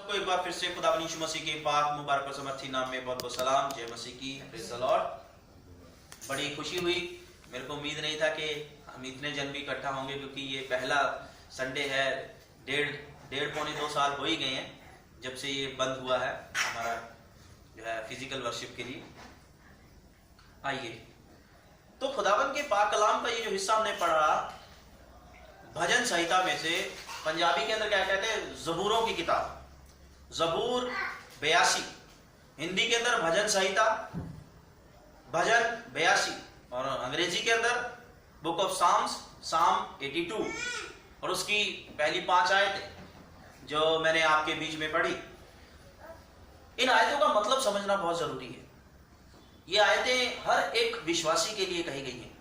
सबको एक बार फिर से खुदा यीशु मसीह के पाक मुबारक और समर्थी नाम में बहुत बहुत सलाम। जय मसीह की, प्रेज़ द लॉर्ड। बड़ी खुशी हुई, मेरे को उम्मीद नहीं था कि हम इतने जन भी इकट्ठा होंगे, क्योंकि ये पहला संडे है। डेढ़ पौने 2 साल हो ही गए हैं जब से ये बंद हुआ है हमारा जो है फिजिकल वर्शिप के लिए। आइए, तो खुदाबंद के पाक कलाम का ये जो हिस्सा हमने पढ़ा भजन संहिता में से, पंजाबी के अंदर क्या कहते हैं, जबूरों की किताब, जबूर 82, हिंदी के अंदर भजन संहिता, भजन 82, और अंग्रेजी के अंदर बुक ऑफ साम्स, साम 82, और उसकी पहली 5 आयतें जो मैंने आपके बीच में पढ़ी। इन आयतों का मतलब समझना बहुत जरूरी है। ये आयतें हर एक विश्वासी के लिए कही गई हैं,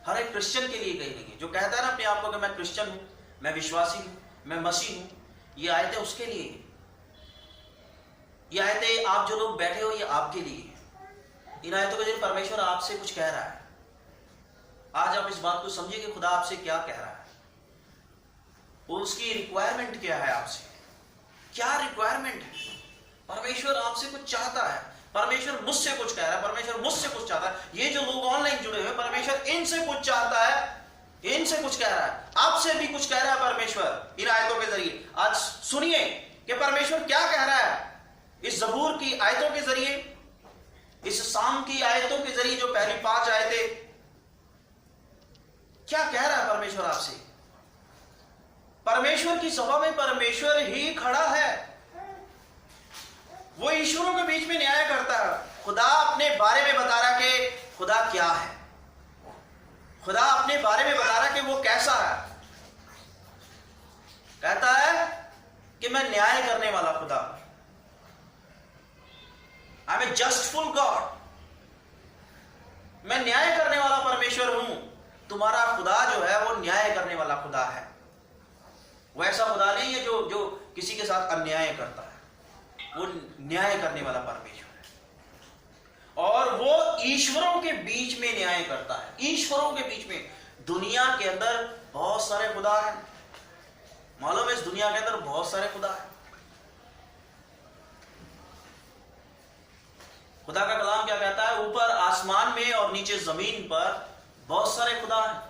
हर एक क्रिश्चियन के लिए कही गई हैं। जो कहता है ना अपने आप को कि मैं क्रिश्चियन हूं, मैं विश्वासी हूं, मैं मसीह हूं, ये आयतें उसके लिए हैं। ये आयतें आप जो लोग बैठे हो, ये आपके लिए हैं। इन आयतों के जरिए परमेश्वर आपसे कुछ कह रहा है। आज आप इस बात को समझिए कि खुदा आपसे क्या कह रहा है, उसकी रिक्वायरमेंट क्या है, आपसे क्या रिक्वायरमेंट है। परमेश्वर आपसे कुछ चाहता है, परमेश्वर मुझसे कुछ कह रहा है, परमेश्वर मुझसे कुछ चाहता है। ये जो लोग ऑनलाइन जुड़े हुए, परमेश्वर इनसे कुछ चाहता है, इनसे कुछ कह रहा है, आपसे भी कुछ कह रहा है परमेश्वर इन आयतों के जरिए। आज सुनिए कि परमेश्वर क्या कह रहा है इस जबूर की आयतों के जरिए, इस साम की आयतों के जरिए, जो पहली 5 आयतें, क्या कह रहा है परमेश्वर आपसे। परमेश्वर की सभा में परमेश्वर ही खड़ा है। वो ईश्वरों के बीच में न्याय करता है। खुदा अपने बारे में बता रहा कि खुदा क्या है, खुदा अपने बारे में बता रहा कि वो कैसा है। कहता है कि मैं न्याय करने वाला खुदा, आई एम ए जस्टफुल गॉड, मैं न्याय करने वाला परमेश्वर हूं। तुम्हारा खुदा जो है वो न्याय करने वाला खुदा है। वो ऐसा खुदा नहीं है जो किसी के साथ अन्याय करता है, वो न्याय करने वाला परमेश्वर है। और वो ईश्वरों के बीच में न्याय करता है, ईश्वरों के बीच में। दुनिया के अंदर बहुत सारे खुदा हैं, मालूम है, इस दुनिया के अंदर बहुत सारे खुदा हैं। खुदा का कलाम क्या कहता है, ऊपर आसमान में और नीचे जमीन पर बहुत सारे खुदा हैं,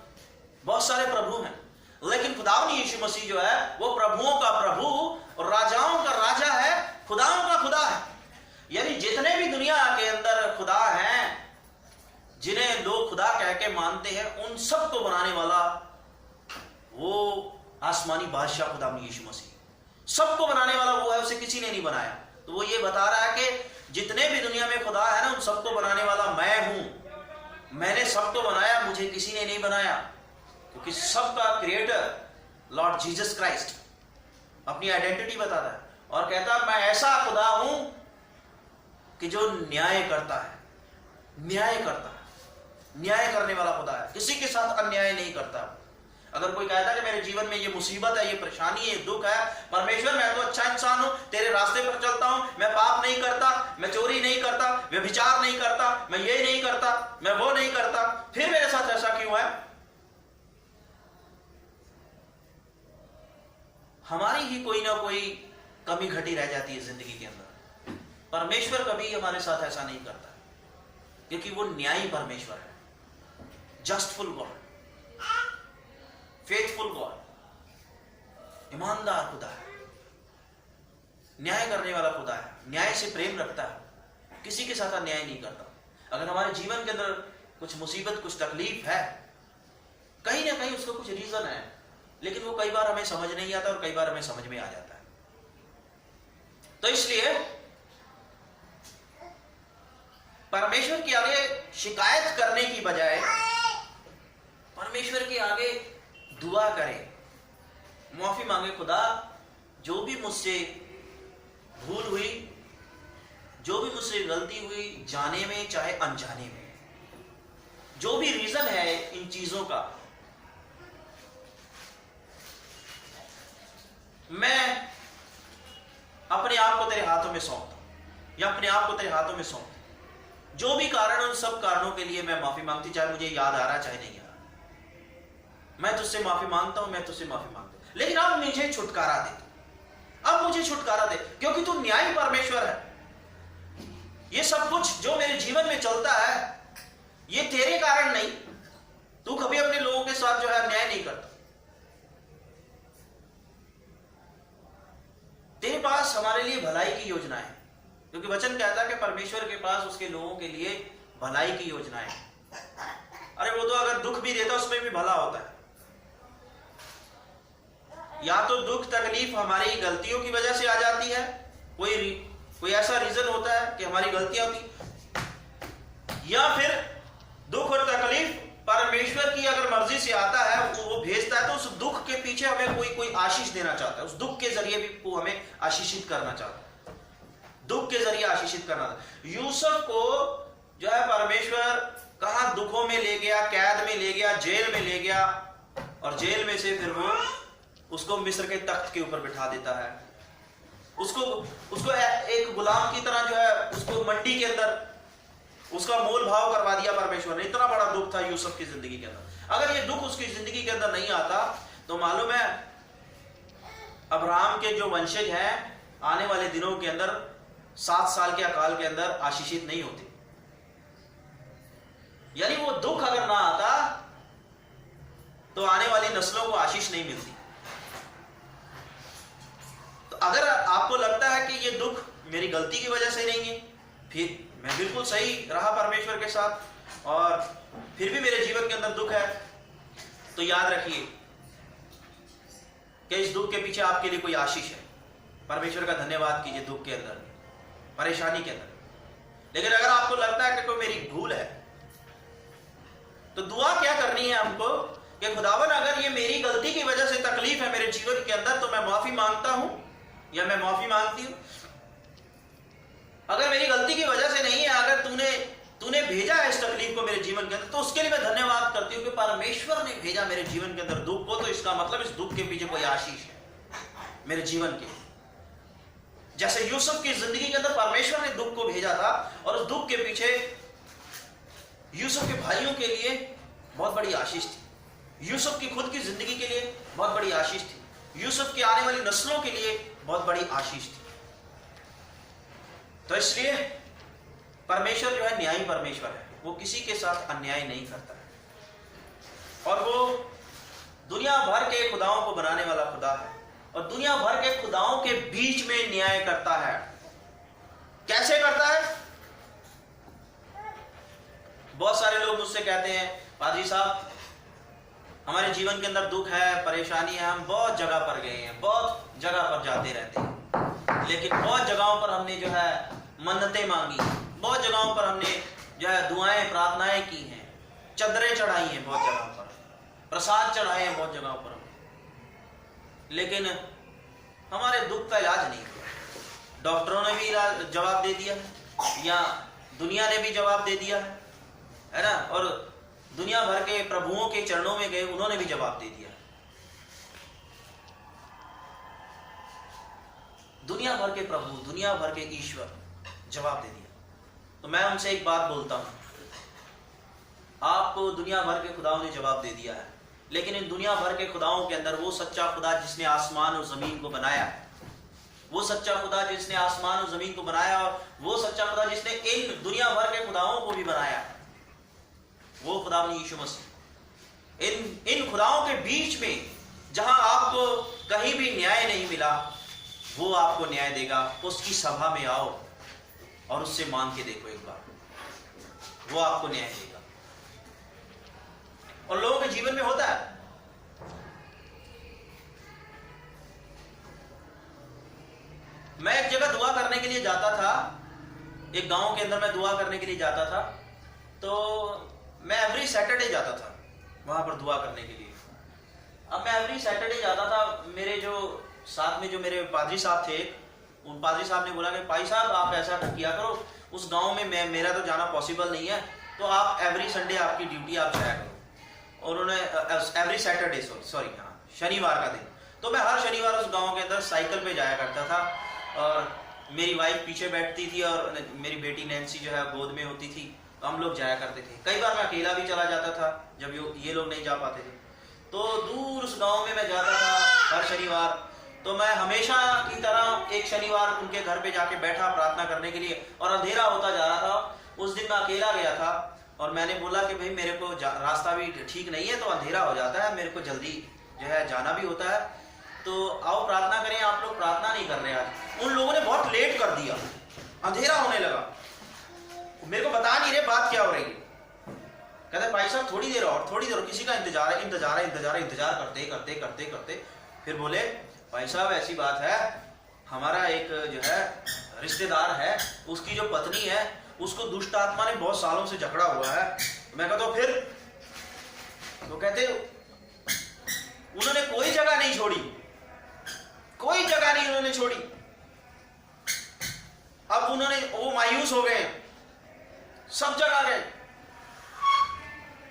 बहुत सारे प्रभु हैं। लेकिन खुदावंद यीशु मसीह जो है वो प्रभुओं का प्रभु और राजाओं का राजा है, खुदाओं का खुदा है। यानी जितने भी दुनिया के अंदर खुदा हैं, जिन्हें लोग खुदा कह के मानते हैं, उन सबको बनाने वाला वो आसमानी बादशाह खुदावंद यीशु मसीह, सबको बनाने वाला वो है, उसे किसी ने नहीं बनाया। तो वो ये बता रहा है कि जितने भी दुनिया में खुदा है ना, उन सबको बनाने वाला मैं हूं। मैंने सबको बनाया, मुझे किसी ने नहीं बनाया, क्योंकि सबका क्रिएटर लॉर्ड जीसस क्राइस्ट अपनी आइडेंटिटी बताता है और कहता है मैं ऐसा खुदा हूं कि जो न्याय करता है, न्याय करता है, न्याय करने वाला खुदा है, किसी के साथ अन्याय नहीं करता। अगर कोई कहता है कि मेरे जीवन में ये मुसीबत है, ये परेशानी है, ये दुख है, परमेश्वर मैं तो अच्छा इंसान हूं, तेरे रास्ते पर चलता हूं, मैं पाप नहीं करता, मैं चोरी नहीं करता, व्यभिचार नहीं करता, मैं ये नहीं करता, मैं वो नहीं करता, फिर मेरे साथ ऐसा क्यों है। हमारी ही कोई ना कोई कमी घटी रह जाती है जिंदगी के अंदर। परमेश्वर कभी हमारे साथ ऐसा नहीं करता, क्योंकि वो न्यायी परमेश्वर है, जस्टफुल गॉड, फेथफुल गॉड, ईमानदार खुदा है, न्याय करने वाला खुदा है, न्याय से प्रेम रखता है, किसी के साथ अन्याय नहीं करता। अगर हमारे जीवन के अंदर कुछ मुसीबत, कुछ तकलीफ है, कहीं ना कहीं उसका कुछ रीजन है, लेकिन वो कई बार हमें समझ नहीं आता और कई बार हमें समझ में आ जाता है। तो इसलिए परमेश्वर के आगे शिकायत करने की बजाय परमेश्वर के आगे दुआ करें, माफी मांगे। खुदा, जो भी मुझसे भूल हुई, जो भी मुझसे गलती हुई, जाने में चाहे अनजाने में, जो भी रीजन है इन चीजों का, मैं अपने आप को तेरे हाथों में सौंपता हूं, या अपने आप को तेरे हाथों में सौंपता हूं। जो भी कारण, उन सब कारणों के लिए मैं माफी मांगती, चाहे मुझे याद आ रहा चाहे नहीं आ रहा। मैं तुझसे माफी मांगता हूं, मैं तुझसे माफी मांगता हूं, लेकिन अब मुझे छुटकारा दे दो, अब मुझे छुटकारा दे, क्योंकि तू न्यायी परमेश्वर है। ये सब कुछ जो मेरे जीवन में चलता है ये तेरे कारण नहीं। तू कभी अपने लोगों के साथ जो है अन्याय नहीं करता। तेरे पास हमारे लिए भलाई की योजना है, क्योंकि वचन कहता है कि परमेश्वर के पास उसके लोगों के लिए भलाई की योजना है। अरे वो तो अगर दुख भी देता उसमें भी भला होता है। या तो दुख तकलीफ हमारी गलतियों की वजह से आ जाती है, कोई ऐसा रीजन होता है कि हमारी गलतियां होती, या फिर दुख और तकलीफ परमेश्वर की अगर मर्जी से आता है, वो भेजता है, तो उस दुख के पीछे हमें कोई आशीष देना चाहता है। उस दुख के जरिए भी वो हमें आशीषित करना चाहता है, दुख के जरिए आशीषित करना था। यूसुफ को जो है परमेश्वर कहां दुखों में ले गया, कैद में ले गया, जेल में ले गया, और जेल में से फिर वो उसको मिस्र के तख्त के ऊपर बिठा देता है। उसको एक गुलाम की तरह जो है उसको मंडी के अंदर उसका मोल भाव करवा दिया परमेश्वर ने। इतना बड़ा दुख था यूसुफ की जिंदगी के अंदर। अगर ये दुख उसकी जिंदगी के अंदर नहीं आता तो मालूम है अब्राहम के जो वंशज हैं आने वाले दिनों के अंदर 7 साल के अकाल के अंदर आशीषित नहीं होते। यानी वो दुख अगर ना आता तो आने वाली नस्लों को आशीष नहीं मिलती। तो अगर आपको लगता है कि ये दुख मेरी गलती की वजह से नहीं है, फिर मैं बिल्कुल सही रहा परमेश्वर के साथ और फिर भी मेरे जीवन के अंदर दुख है, तो याद रखिए कि इस दुख के पीछे आपके लिए कोई आशीष है। परमेश्वर का धन्यवाद कीजिए दुख के अंदर, परेशानी के अंदर। लेकिन अगर आपको लगता है कि कोई मेरी भूल है तो दुआ क्या करनी है हमको कि खुदावन अगर ये मेरी गलती की वजह से तकलीफ है मेरे जीवन के अंदर तो मैं माफी मांगता हूं या मैं माफी मांगती हूं। अगर मेरी गलती की वजह से नहीं है, अगर तूने भेजा है इस तकलीफ को मेरे जीवन के अंदर, तो उसके लिए मैं धन्यवाद करती हूँ कि परमेश्वर ने भेजा मेरे जीवन के अंदर दुख को, तो इसका मतलब इस दुख के पीछे कोई आशीष है मेरे जीवन के। जैसे यूसुफ की जिंदगी के अंदर परमेश्वर ने दुख को भेजा था और उस दुख के पीछे यूसुफ के भाइयों के लिए बहुत बड़ी आशीष थी, यूसुफ की खुद की जिंदगी के लिए बहुत बड़ी आशीष थी, यूसुफ की आने वाली नस्लों के लिए बहुत बड़ी आशीष थी। तो इसलिए परमेश्वर जो है न्यायी परमेश्वर है, वो किसी के साथ अन्याय नहीं करता है और वो दुनिया भर के खुदाओं को बनाने वाला खुदा है और दुनिया भर के खुदाओं के बीच में न्याय करता है। कैसे करता है? बहुत सारे लोग मुझसे कहते हैं पादरी साहब हमारे जीवन के अंदर दुख है, परेशानी है, हम बहुत जगह पर गए हैं, बहुत जगह पर जाते रहते हैं, लेकिन बहुत जगहों पर हमने जो है मन्नतें मांगी, बहुत जगहों पर हमने जो है दुआएं प्रार्थनाएं की हैं, चदरें चढ़ाई हैं, बहुत जगहों पर प्रसाद चढ़ाए हैं, बहुत जगहों पर, लेकिन हमारे दुख का इलाज नहीं हुआ। डॉक्टरों ने भी जवाब दे दिया या दुनिया ने भी जवाब दे दिया है ना, और दुनिया भर के प्रभुओं के चरणों में गए, उन्होंने भी जवाब दे दिया। दुनिया भर के प्रभु, दुनिया भर के ईश्वर जवाब दे दिया। तो मैं उनसे एक बात बोलता हूं, आपको दुनिया भर के खुदाओं ने जवाब दे दिया है, लेकिन इन दुनिया भर के खुदाओं के अंदर वो सच्चा खुदा जिसने आसमान और जमीन को बनाया है, वो सच्चा खुदा जिसने आसमान और जमीन को बनाया, और वो सच्चा खुदा जिसने इन दुनिया भर के खुदाओं को भी बनाया, वो खुदा यीशु मसीह। इन खुदाओं के बीच में जहां आपको कहीं भी न्याय नहीं मिला, वो आपको न्याय देगा। उसकी सभा में आओ और उससे मांग के देखो एक बार, वो आपको न्याय देगा। और लोगों के जीवन में होता है, मैं एक जगह दुआ करने के लिए जाता था, एक गांव के अंदर मैं दुआ करने के लिए जाता था, तो मैं एवरी सैटरडे जाता था वहां पर दुआ करने के लिए। अब मैं एवरी सैटरडे जाता था, मेरे जो साथ में जो मेरे पादरी साहब थे, उन पादरी साहब ने बोला कि भाई साहब आप ऐसा किया करो, उस गांव में मेरा तो जाना पॉसिबल नहीं है, तो आप एवरी संडे आपकी ड्यूटी आप जाया करो। और उन्होंने एवरी सैटरडे सॉरी हाँ शनिवार का दिन, तो मैं हर शनिवार उस गाँव के अंदर साइकिल पे जाया करता था, और मेरी वाइफ पीछे बैठती थी और मेरी बेटी नैन्सी जो है गोद में होती थी, तो हम लोग जाया करते थे। कई बार मैं अकेला भी चला जाता था जब ये लोग नहीं जा पाते थे, तो दूर उस गांव में मैं जाता था हर शनिवार। तो मैं हमेशा की तरह एक शनिवार उनके घर पे जाके बैठा प्रार्थना करने के लिए, और अंधेरा होता जा रहा था। उस दिन मैं अकेला गया था और मैंने बोला कि भाई मेरे को रास्ता भी ठीक नहीं है, तो अंधेरा हो जाता है, मेरे को जल्दी जो है जाना भी होता है, तो आओ प्रार्थना करें। आप लोग प्रार्थना नहीं कर रहे आज। उन लोगों ने बहुत लेट कर दिया, अंधेरा होने लगा, मेरे को बता नहीं रहे बात क्या हो रही है। कहते भाई साहब थोड़ी देर और, थोड़ी देर और, किसी का इंतजार है, इंतजार है, इंतजार है, इंतजार करते करते करते करते फिर बोले भाई साहब ऐसी बात है, हमारा एक जो है रिश्तेदार है, उसकी जो पत्नी है उसको दुष्ट आत्मा ने बहुत सालों से जकड़ा हुआ है। मैं कहता हूं फिर, तो कहते उन्होंने कोई जगह नहीं छोड़ी, कोई जगह नहीं उन्होंने छोड़ी। अब उन्होंने, वो मायूस हो गए, सब जगह गए,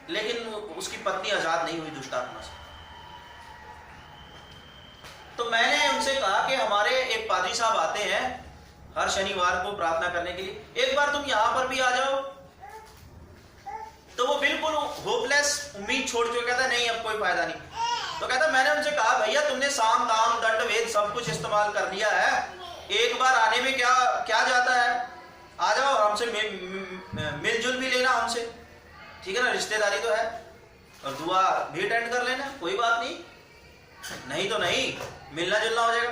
लेकिन उसकी पत्नी आजाद नहीं हुई दुष्ट आत्मा से। तो मैंने उनसे कहा कि हमारे एक पादरी साहब आते हैं हर शनिवार को प्रार्थना करने के लिए, एक बार तुम यहां पर भी आ जाओ। तो वो बिल्कुल होपलेस, उम्मीद छोड़ के कहता नहीं अब कोई फायदा नहीं। तो कहता मैंने उनसे कहा भैया तुमने साम दाम दंड वेद सब कुछ इस्तेमाल कर लिया है, एक बार आने में क्या क्या जाता है, आ जाओ हमसे मिलजुल भी लेना हमसे, ठीक है ना, रिश्तेदारी तो है, और दुआ भी अटेंड कर लेना, कोई बात नहीं, नहीं तो नहीं, मिलना जुलना हो जाएगा।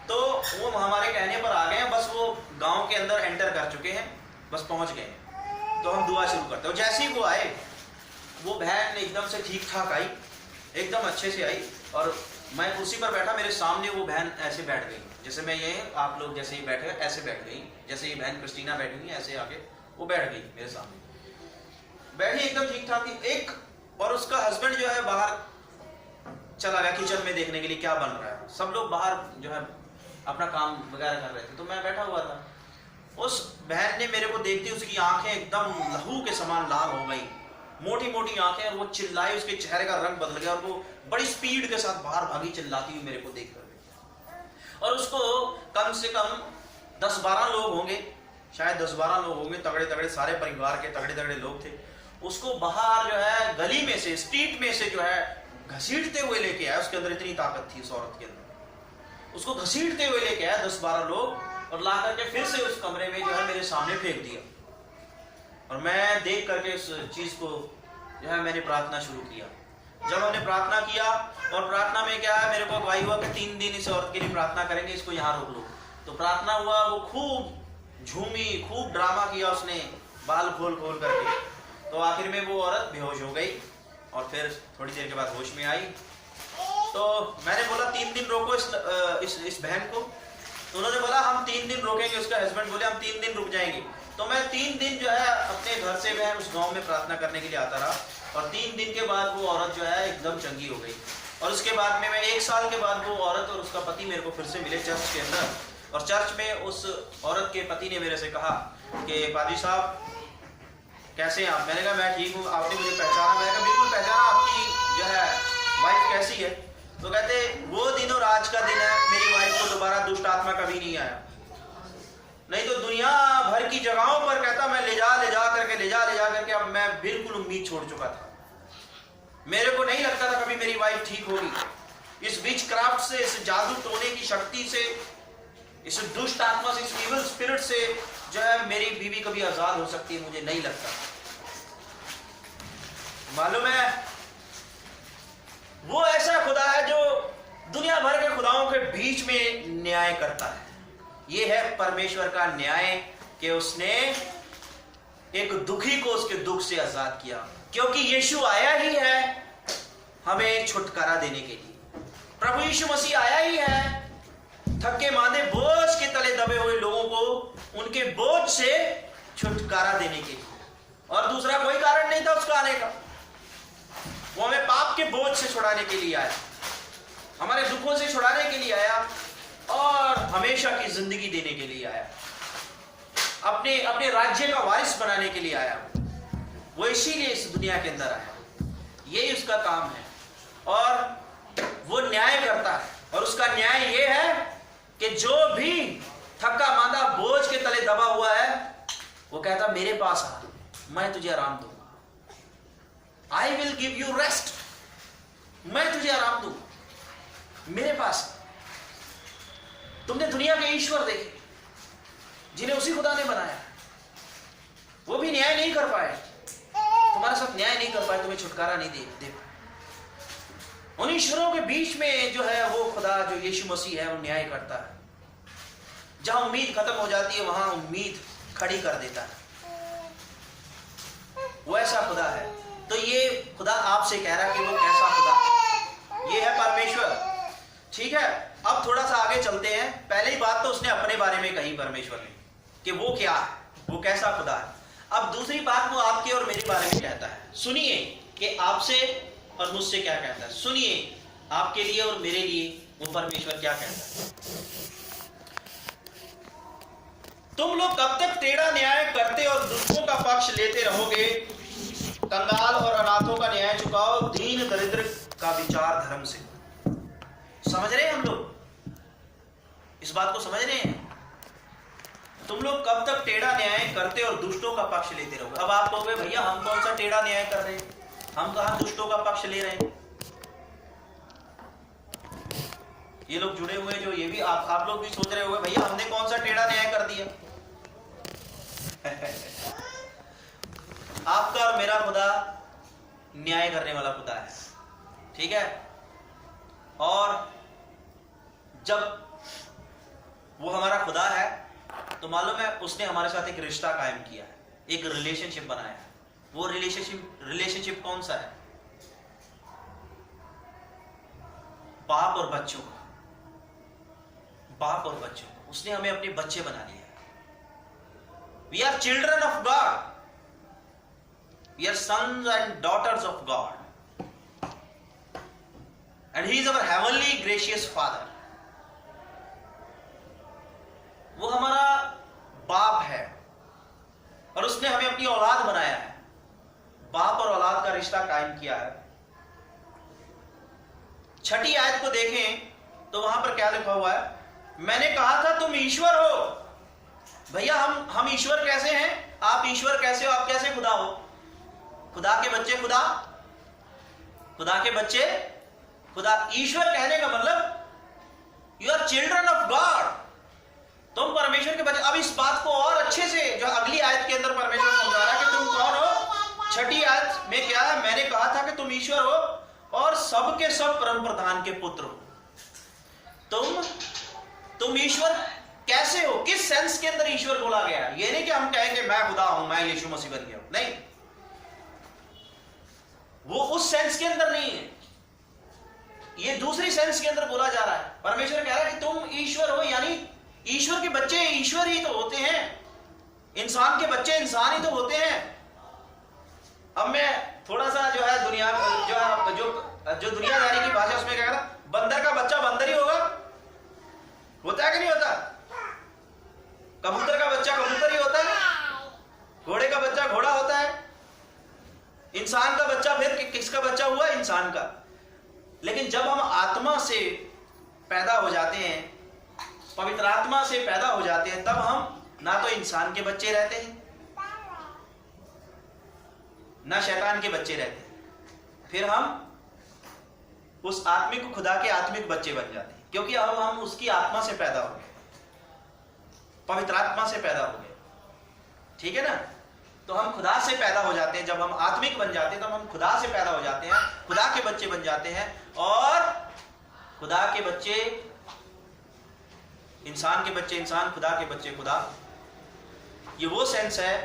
तो वो हमारे कहने पर आ गए हैं, बस वो गांव के अंदर एंटर कर चुके हैं, बस पहुंच गए। तो हम दुआ शुरू करते हैं। जैसे ही वो आए, वो बहन एकदम से ठीक ठाक आई, एकदम अच्छे से आई, और मैं कुर्सी पर बैठा, मेरे सामने वो बहन ऐसे बैठ गई, जैसे मैं ये आप लोग जैसे ही बैठे ऐसे बैठ गई, जैसे ये बहन क्रिस्टीना बैठी हुई ऐसे आके वो बैठ गई मेरे सामने, बैठी एकदम ठीक ठाक थी। एक और उसका हस्बैंड जो है बाहर चला गया किचन में देखने के लिए क्या बन रहा है, सब लोग बाहर जो है अपना काम वगैरह कर रहे थे, तो मैं बैठा हुआ था। उस बहन ने मेरे को देखते, उसकी आंखें एकदम लहू के समान लाल हो गई, मोटी मोटी आंखें, और वो चिल्लाई, उसके चेहरे का रंग बदल गया, और वो बड़ी स्पीड के साथ बाहर भागी चिल्लाती हुई मेरे को देख कर। और उसको कम से कम 10-12 लोग होंगे, शायद 10-12 लोग होंगे, तगड़े तगड़े सारे परिवार के तगड़े तगड़े लोग थे। उसको बाहर जो है गली में से, स्ट्रीट में से जो है घसीटते हुए लेके आया, उसके अंदर इतनी ताकत थी उस औरत के अंदर, उसको घसीटते हुए लेके आया 10-12 लोग, और ला करके फिर से उस कमरे में जो है मेरे सामने फेंक दिया। और मैं देख करके उस चीज को जो है मैंने प्रार्थना शुरू किया। जब हमने प्रार्थना किया, और प्रार्थना में क्या है, मेरे को अगवाई हुआ कि 3 दिन इस औरत के लिए प्रार्थना करेंगे, इसको यहाँ रोक लो। तो प्रार्थना हुआ, वो खूब झूमी, खूब ड्रामा किया उसने, बाल खोल खोल करके। तो आखिर में वो औरत बेहोश हो गई, और फिर थोड़ी देर के बाद होश में आई। तो मैंने बोला 3 दिन रोको इस बहन को। तो उन्होंने बोला हम 3 दिन रोकेंगे, उसका हस्बैंड बोले हम 3 दिन रुक जाएंगे। तो मैं 3 दिन जो है अपने घर से मैं उस गांव में प्रार्थना करने के लिए आता रहा, और 3 दिन के बाद वो औरत जो है एकदम चंगी हो गई। और उसके बाद में मैं 1 साल के बाद वो औरत और उसका पति मेरे को फिर से मिले चर्च के अंदर, और चर्च में उस औरत के पति ने मेरे से कहा कि पादरी साहब कैसे हैं आप। मैंने कहा मैं ठीक हूँ, आपने मुझे पहचाना। मैंने कहा बिल्कुल पहचाना, आपकी जो है वाइफ कैसी है। तो कहते वो दिन और आज का दिन है, मेरी वाइफ को दोबारा दुष्ट आत्मा कभी नहीं आया, नहीं तो दुनिया भर की जगहों पर कहता मैं ले जा करके अब मैं बिल्कुल उम्मीद छोड़ चुका था। मेरे को नहीं लगता था कभी मेरी वाइफ ठीक होगी। इस विच क्राफ्ट से, इस जादू टोने की शक्ति से, इस दुष्ट आत्मा से, इस इविल स्पिरिट से जो है मेरी बीवी कभी आजाद हो सकती है, मुझे नहीं लगता। मालूम है वो ऐसा खुदा है जो दुनिया भर के खुदाओं के बीच में न्याय करता है। ये है परमेश्वर का न्याय कि उसने एक दुखी को उसके दुख से आजाद किया, क्योंकि यीशु आया ही है हमें छुटकारा देने के लिए। प्रभु यीशु मसीह आया ही है थके मांदे बोझ के तले दबे हुए लोगों को उनके बोझ से छुटकारा देने के लिए, और दूसरा कोई कारण नहीं था उसका आने का। वो हमें पाप के बोझ से छुड़ाने के लिए आया, हमारे दुखों से छुड़ाने के लिए आया, और हमेशा की जिंदगी देने के लिए आया, अपने अपने राज्य का वारिस बनाने के लिए आया। वो इसीलिए इस दुनिया के अंदर आया, यही उसका काम है। और वो न्याय करता है, और उसका न्याय ये है कि जो भी थका मांदा बोझ के तले दबा हुआ है, वो कहता मेरे पास आ, मैं तुझे आराम दूंगा। I will give you rest, मैं तुझे आराम दूंगा, मेरे पास। तुमने दुनिया के ईश्वर देखे जिन्हें उसी खुदा ने बनाया, वो भी न्याय नहीं कर पाए, तुम्हारे साथ न्याय नहीं कर पाए, तुम्हें छुटकारा नहीं दे पाए। उन ईश्वरों के बीच में जो है वो खुदा जो यीशु मसीह है वो न्याय करता है। जहां उम्मीद खत्म हो जाती है वहां उम्मीद खड़ी कर देता है, वो ऐसा खुदा है। तो ये खुदा आपसे कह रहा है कि वो कैसा खुदा है, ये है परमेश्वर। ठीक है, अब थोड़ा सा आगे चलते हैं। पहले ही बात तो उसने अपने बारे में कही परमेश्वर ने कि वो क्या है, वो कैसा खुदा है। अब दूसरी बात वो आपके और मेरे बारे में कहता है। सुनिए कि आपसे और मुझसे क्या कहता है, सुनिए आपके लिए और मेरे लिए वो परमेश्वर क्या कहता है। तुम लोग कब तक टेढ़ा न्याय करते और दुष्टों का पक्ष लेते रहोगे? कंगाल और अनाथों का न्याय चुकाओ, दीन दरिद्र का विचार धर्म से। समझ रहे हैं हम लोग इस बात को, समझ रहे हैं? तुम लोग कब तक टेढ़ा न्याय करते और दुष्टों का पक्ष लेते रहोगे। अब आप कहोगे भैया हम कौन सा टेढ़ा न्याय कर रहे हैं, हम कहां दुष्टों का पक्ष ले रहे हैं। ये लोग जुड़े हुए जो ये भी आप लोग भी सोच रहे होंगे भैया हमने कौन सा टेढ़ा न्याय कर दिया। आपका और मेरा खुदा न्याय करने वाला खुदा है, ठीक है। और जब वो हमारा खुदा है तो मालूम है उसने हमारे साथ एक रिश्ता कायम किया है, एक रिलेशनशिप बनाया है। वो रिलेशनशिप कौन सा है? बाप और बच्चों का, बाप और बच्चों का। उसने हमें अपने बच्चे बना लिया है। We are children of God, we are sons and daughters of God, and he is our heavenly gracious father. वो हमारा बाप है और उसने हमें अपनी औलाद बनाया है। बाप और औलाद का रिश्ता कायम किया है। छठी आयत को देखें तो वहां पर क्या लिखा हुआ है? मैंने कहा था तुम ईश्वर हो। भैया हम ईश्वर कैसे हैं? आप ईश्वर कैसे हो? आप कैसे खुदा हो? खुदा के बच्चे खुदा, खुदा के बच्चे खुदा। ईश्वर कहने का मतलब you are children of God, तुम परमेश्वर के बच्चे। अब इस बात को और अच्छे से जो अगली आयत के अंदर परमेश्वर समझा रहा है कि तुम कौन हो। छठी आयत में क्या है? मैंने कहा था कि तुम ईश्वर हो और सबके सब परम प्रधान के पुत्र हो। तुम ईश्वर कैसे हो? किस सेंस के अंदर ईश्वर बोला गया है? ये नहीं कि हम कहें कि मैं खुदा हूं, मैं यीशु मसीह बन गया हूं, नहीं, वो उस सेंस के अंदर नहीं है। ये दूसरी सेंस के अंदर बोला जा रहा है। परमेश्वर कह रहा है कि तुम ईश्वर हो, यानी ईश्वर के बच्चे ईश्वर ही तो होते हैं, इंसान के बच्चे इंसान ही तो होते हैं। अब मैं थोड़ा सा जो है दुनिया जो दुनियादारी की भाषा उसमें क्या कह रहा, बंदर का बच्चा बंदर ही होता है कि नहीं होता? कबूतर का बच्चा कबूतर ही होता है, घोड़े का बच्चा घोड़ा होता है, इंसान का बच्चा फिर किसका बच्चा हुआ? इंसान का। लेकिन जब हम आत्मा से पैदा हो जाते हैं, पवित्र आत्मा से पैदा हो जाते हैं, तब हम ना तो इंसान के बच्चे रहते हैं ना शैतान के बच्चे रहते हैं, फिर हम उस आत्मिक खुदा के आत्मिक बच्चे बन जाते हैं, क्योंकि अब हम उसकी आत्मा से पैदा हो गए, पवित्र आत्मा से पैदा हो गए, ठीक है ना। तो हम खुदा से पैदा हो जाते हैं। जब हम आत्मिक बन जाते हैं तब हम खुदा से पैदा हो जाते हैं, खुदा के बच्चे बन जाते हैं। और खुदा के बच्चे इंसान के बच्चे इंसान, खुदा के बच्चे खुदा। ये वो सेंस है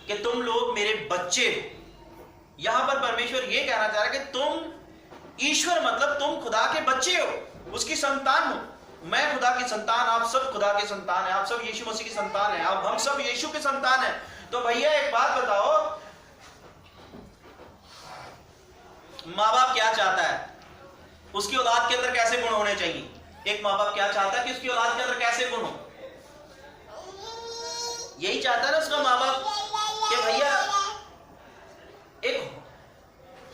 कि तुम लोग मेरे बच्चे। यहां पर परमेश्वर ये कहना चाह रहा है कि तुम ईश्वर मतलब तुम खुदा के बच्चे हो, उसकी संतान हो। मैं खुदा की संतान, आप सब खुदा के संतान है, आप सब यीशु मसीह की संतान है, हम सब यीशु के संतान है। तो भैया एक बात बताओ, माँ बाप क्या चाहता है? उसकी औलाद के अंदर कैसे गुण होने चाहिए? एक माँ बाप क्या चाहता है कि उसकी औलाद के अंदर कैसे गुण हो? यही चाहता है ना उसका माँ बाप कि भैया, एक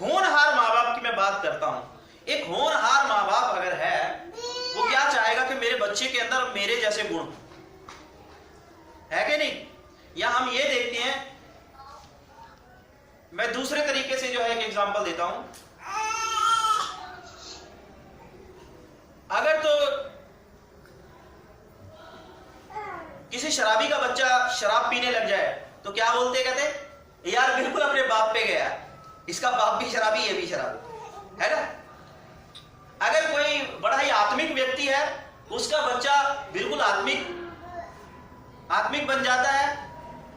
होनहार माँ बाप की मैं बात करता हूं। एक होनहार माँ बाप अगर है, वो क्या चाहेगा कि मेरे बच्चे के अंदर मेरे जैसे गुण है कि नहीं? या हम ये देखते हैं, मैं दूसरे तरीके से जो है एक एग्जांपल देता हूं। अगर तो शराबी का बच्चा शराब पीने लग जाए तो क्या बोलते, कहते यार बिल्कुल अपने बाप पे गया, इसका बाप भी शराबी, ये भी शराबी, है ना। अगर कोई बड़ा ही आत्मिक व्यक्ति है, उसका बच्चा बिल्कुल आत्मिक बन जाता है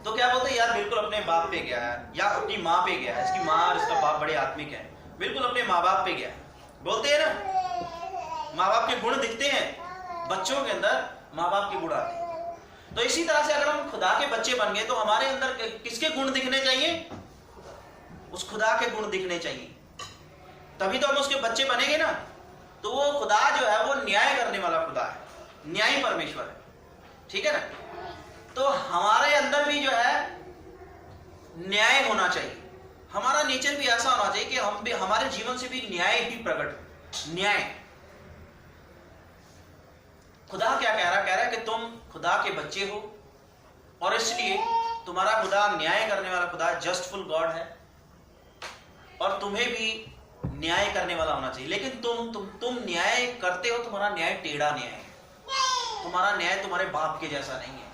तो क्या बोलते हैं, यार बिल्कुल अपने बाप पे गया है या अपनी माँ पे गया है, इसकी माँ और इसका बाप बड़े आत्मिक है, बिल्कुल अपने माँ बाप पे गया है, बोलते हैं ना। माँ बाप के गुण दिखते हैं बच्चों के अंदर, माँ बाप के गुण आते हैं। तो इसी तरह से अगर हम खुदा के बच्चे बन गए तो हमारे अंदर किसके गुण दिखने चाहिए, उस खुदा के गुण दिखने चाहिए, तभी तो हम उसके बच्चे बनेंगे ना। तो वो खुदा जो है वो न्याय करने वाला खुदा है, न्यायी परमेश्वर है, ठीक है ना। तो हमारे अंदर भी जो है न्याय होना चाहिए, हमारा नेचर भी ऐसा होना चाहिए कि हम भी, हमारे जीवन से भी न्याय ही प्रकट, न्याय। खुदा क्या कह रहा है कि तुम खुदा के बच्चे हो और इसलिए तुम्हारा खुदा न्याय करने वाला खुदा, जस्टफुल गॉड है, और तुम्हें भी न्याय करने वाला होना चाहिए। लेकिन तुम न्याय करते हो, तुम्हारा न्याय टेढ़ा न्याय है, तुम्हारा न्याय तुम्हारे बाप के जैसा नहीं है।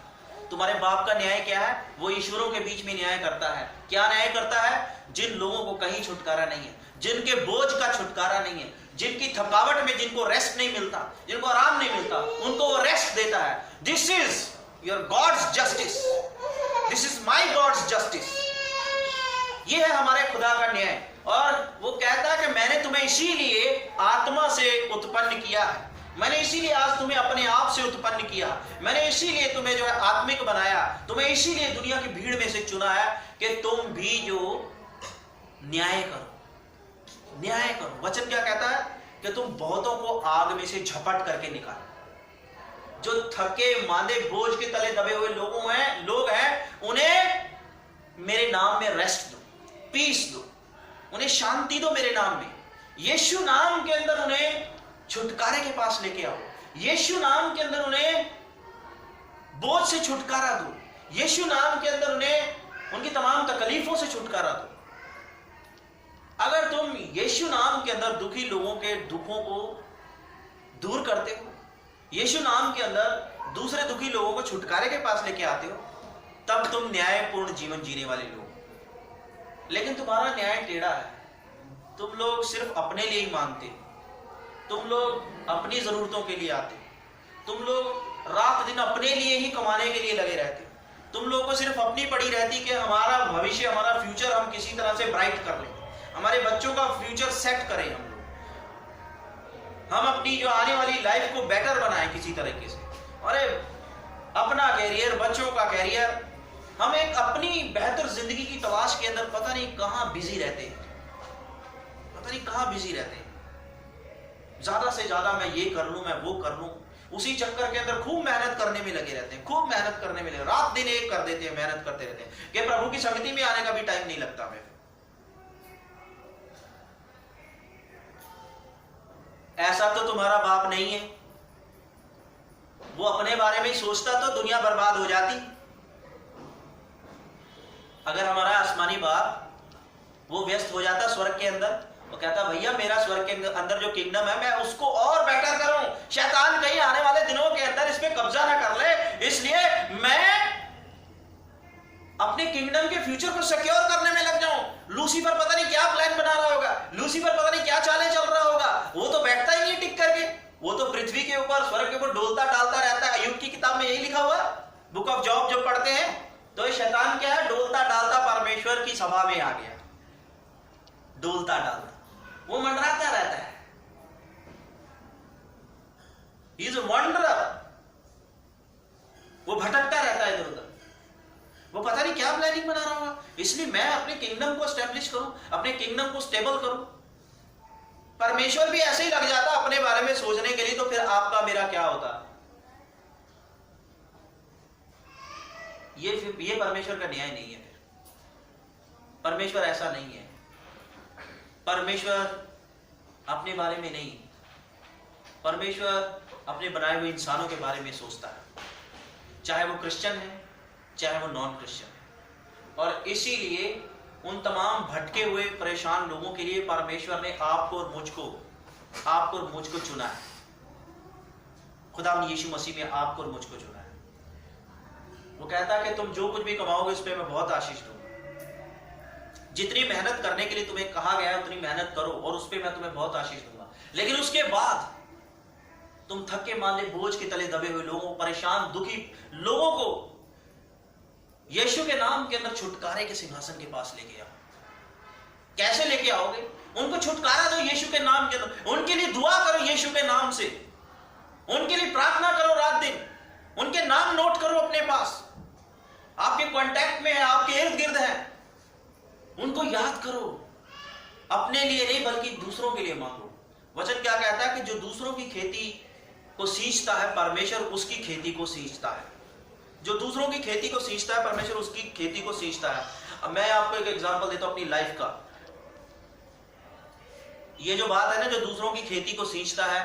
तुम्हारे बाप का न्याय क्या है, वो ईश्वरों के बीच में न्याय करता है। क्या न्याय करता है, जिन लोगों को कहीं छुटकारा नहीं है, जिनके बोझ का छुटकारा नहीं है, जिनकी थकावट में जिनको रेस्ट नहीं मिलता, जिनको आराम नहीं मिलता, उनको वो रेस्ट देता है। This is your God's justice, this is my God's justice. ये है हमारे खुदा का न्याय। और वो कहता है कि मैंने तुम्हें इसीलिए आत्मा से उत्पन्न किया है, मैंने इसीलिए आज तुम्हें अपने आप से उत्पन्न किया, मैंने इसीलिए तुम्हें जो है आत्मिक बनाया, तुम्हें इसीलिए दुनिया की भीड़ में से चुना है कि तुम भी जो न्याय करो, न्याय करो। वचन क्या कहता है कि तुम बहुतों को आग में से झपट करके निकालो। जो थके मांदे बोझ के तले दबे हुए लोग हैं, उन्हें मेरे नाम में रेस्ट दो, पीस दो, उन्हें शांति दो मेरे नाम में। यीशु नाम के अंदर उन्हें छुटकारे के पास लेके आओ, यीशु नाम के अंदर उन्हें बोझ से छुटकारा दो, यीशु नाम के अंदर उन्हें उनकी तमाम तकलीफों से छुटकारा दो। अगर तुम यीशु नाम के अंदर दुखी लोगों के दुखों को दूर करते हो, यीशु नाम के अंदर दूसरे दुखी लोगों को छुटकारे के पास लेके आते हो, तब तुम न्यायपूर्ण जीवन जीने वाले लोग। लेकिन तुम्हारा न्याय टेढ़ा है, तुम लोग सिर्फ अपने लिए ही मांगते, तुम लोग अपनी जरूरतों के लिए आते, तुम लोग रात दिन अपने लिए ही कमाने के लिए लगे रहते, तुम लोगों को सिर्फ अपनी पड़ी रहती कि हमारा भविष्य, हमारा फ्यूचर हम किसी तरह से ब्राइट कर लें, हमारे बच्चों का फ्यूचर सेट करें, हम अपनी जो आने वाली लाइफ को बेटर बनाएं किसी तरीके से। अरे अपना कैरियर, बच्चों का कैरियर, हम एक अपनी बेहतर जिंदगी की तलाश के अंदर पता नहीं कहां बिजी रहते हैं, पता नहीं कहां बिजी रहते हैं। ज्यादा से ज्यादा मैं ये कर लूं, मैं वो कर लूं, उसी चक्कर के अंदर खूब मेहनत करने में लगे रहते हैं, खूब मेहनत करने में लगे, रात दिन एक कर देते हैं, मेहनत करते रहते हैं कि प्रभु की संगति में आने का भी टाइम नहीं लगता हमें। ऐसा तो तुम्हारा बाप नहीं है, वो अपने बारे में सोचता तो दुनिया बर्बाद हो जाती। अगर हमारा आसमानी बाप वो व्यस्त हो जाता स्वर्ग के अंदर, वो कहता भैया मेरा स्वर्ग के अंदर जो किंगडम है मैं उसको और बेटर करूं, शैतान कहीं आने वाले दिनों के अंदर इस पे कब्जा ना कर ले, इसलिए मैं अपने किंगडम के फ्यूचर को सिक्योर करने में लग जाऊं। लूसीफर पता नहीं क्या प्लान बना रहा होगा, लूसीफर पता नहीं क्या चालें चल रहा होगा, वो तो बैठता ही नहीं टिक करके, वो तो पृथ्वी के ऊपर, स्वर्ग के ऊपर डोलता डालता रहता है। अय्यूब की किताब में यही लिखा हुआ, बुक ऑफ जॉब जब पढ़ते हैं तो ये शैतान क्या है, डोलता डालता परमेश्वर की सभा में आ गया, डोलता डालता वो मंडराता रहता है। ही इज अ वंडरर, वो भटकता रहता है इधर उधर, वो पता नहीं क्या प्लानिंग बना रहा होगा। इसलिए मैं अपने किंगडम को एस्टेब्लिश करूं, अपने किंगडम को स्टेबल करूं। परमेश्वर भी ऐसे ही लग जाता अपने बारे में सोचने के लिए, तो फिर आपका मेरा क्या होता? ये परमेश्वर का न्याय नहीं है। फिर परमेश्वर ऐसा नहीं है। परमेश्वर अपने बारे में नहीं, परमेश्वर अपने बनाए हुए इंसानों के बारे में सोचता है, चाहे वो क्रिश्चियन है चाहे वो नॉन क्रिश्चियन है। और इसीलिए उन तमाम भटके हुए परेशान लोगों के लिए परमेश्वर ने आपको और मुझको चुना है। खुदा यीशु मसीह में आपको और मुझको चुना है। वो कहता है कि तुम जो कुछ भी कमाओगे उस पर मैं बहुत आशीष दूंगा। जितनी मेहनत करने के लिए तुम्हें कहा गया है उतनी मेहनत करो और उस पर मैं तुम्हें बहुत आशीष दूंगा। लेकिन उसके बाद तुम थके मांदे बोझ के तले दबे हुए लोगों, परेशान दुखी लोगों को यीशु के नाम के अंदर छुटकारे के सिंहासन के पास लेके आओ। कैसे लेके आओगे? उनको छुटकारा दो यीशु के नाम के अंदर, उनके लिए दुआ करो यीशु के नाम से, उनके लिए प्रार्थना करो रात दिन, उनके नाम नोट करो अपने पास, आपके कांटेक्ट में है, आपके इर्द गिर्द है, उनको याद करो। अपने लिए नहीं बल्कि दूसरों के लिए मांगो। वचन क्या कहता है कि जो दूसरों की खेती को सींचता है परमेश्वर उसकी खेती को सींचता है। जो दूसरों की खेती को सींचता है परमेश्वर उसकी खेती को सींचता है। अब मैं आपको एक एग्जांपल देता हूं अपनी लाइफ का। ये जो बात है ना, जो दूसरों की खेती को सींचता है